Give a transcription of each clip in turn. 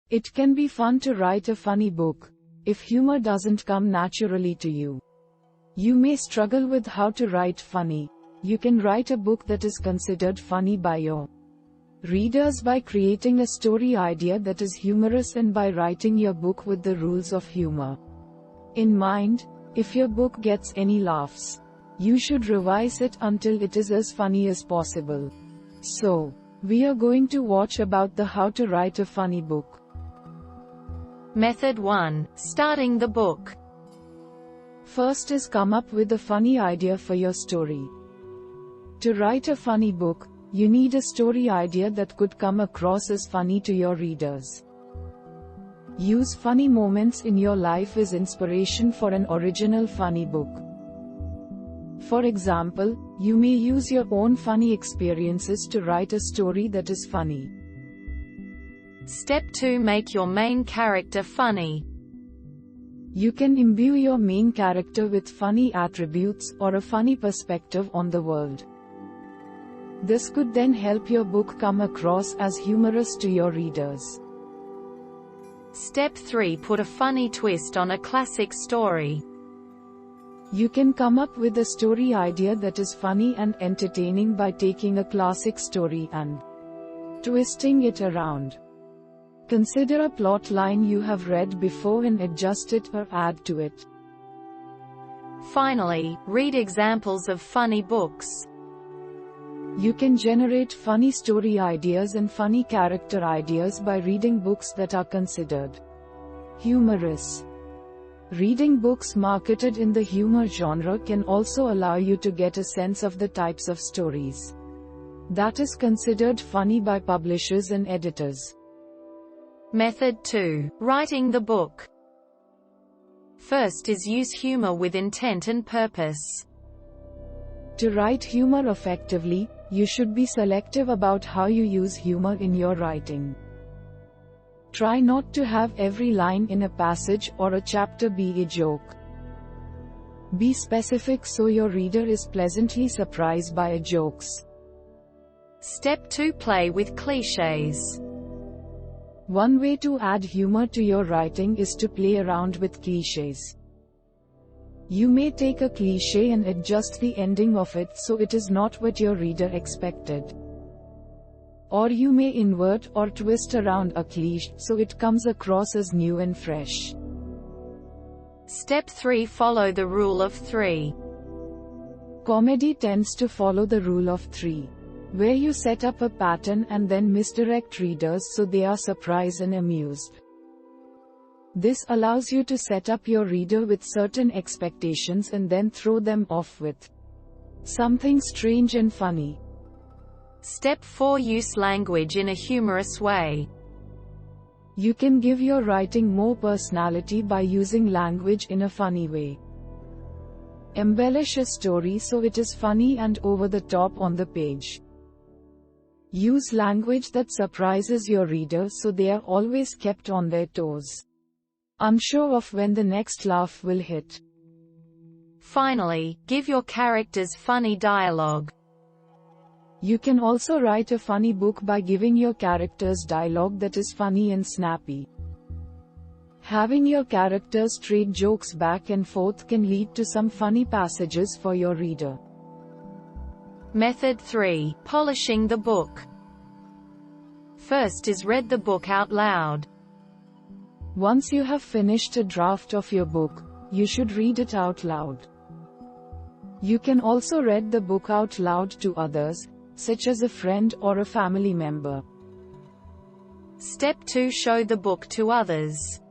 It can be fun to write a funny book, if humor doesn't come naturally to you. You may struggle with how to write funny. You can write a book that is considered funny by your readers by creating a story idea that is humorous and by writing your book with the rules of humor in mind. If your book gets any laughs, you should revise it until it is as funny as possible. So, we are going to watch about the how to write a funny book. Method 1. Starting the book. First is come up with a funny idea for your story. To write a funny book, you need a story idea that could come across as funny to your readers. Use funny moments in your life as inspiration for an original funny book. For example, you may use your own funny experiences to write a story that is funny. Step 2. Make your main character funny. You can imbue your main character with funny attributes or a funny perspective on the world. This could then help your book come across as humorous to your readers. Step 3. Put a funny twist on a classic story. You can come up with a story idea that is funny and entertaining by taking a classic story and twisting it around. Consider a plot line you have read before and adjust it or add to it. Finally, read examples of funny books. You can generate funny story ideas and funny character ideas by reading books that are considered humorous. Reading books marketed in the humor genre can also allow you to get a sense of the types of stories that is considered funny by publishers and editors. Method 2. Writing the book. First is use humor with intent and purpose. To write humor effectively, you should be selective about how you use humor in your writing. Try not to have every line in a passage or a chapter be a joke. Be specific so your reader is pleasantly surprised by your jokes. Step 2. Play with cliches. One way to add humor to your writing is to play around with cliches. You may take a cliché and adjust the ending of it so it is not what your reader expected. Or you may invert or twist around a cliché so it comes across as new and fresh. Step 3. Follow the rule of 3. Comedy tends to follow the rule of 3, where you set up a pattern and then misdirect readers so they are surprised and amused. This allows you to set up your reader with certain expectations and then throw them off with something strange and funny. Step 4. Use language in a humorous way. You can give your writing more personality by using language in a funny way. Embellish a story so it is funny and over the top on the page. Use language that surprises your reader so they are always kept on their toes, unsure of when the next laugh will hit. Finally, give your characters funny dialogue. You can also write a funny book by giving your characters dialogue that is funny and snappy. Having your characters trade jokes back and forth can lead to some funny passages for your reader. Method 3. Polishing the book. First is read the book out loud. Once you have finished a draft of your book, you should read it out loud. You can also read the book out loud to others, such as a friend or a family member. Step 2. Show the book to others.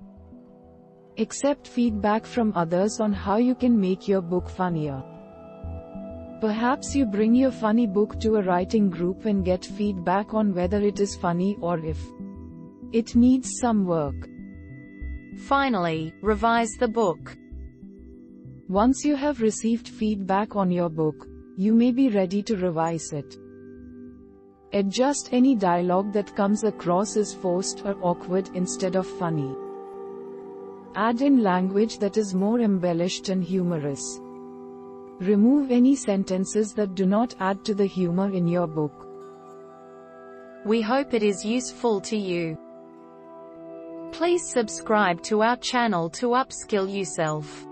Accept feedback from others on how you can make your book funnier. Perhaps you bring your funny book to a writing group and get feedback on whether it is funny or if it needs some work. Finally, revise the book. Once you have received feedback on your book, you may be ready to revise it. Adjust any dialogue that comes across as forced or awkward instead of funny. Add in language that is more embellished and humorous. Remove any sentences that do not add to the humor in your book. We hope it is useful to you. Please subscribe to our channel to upskill yourself.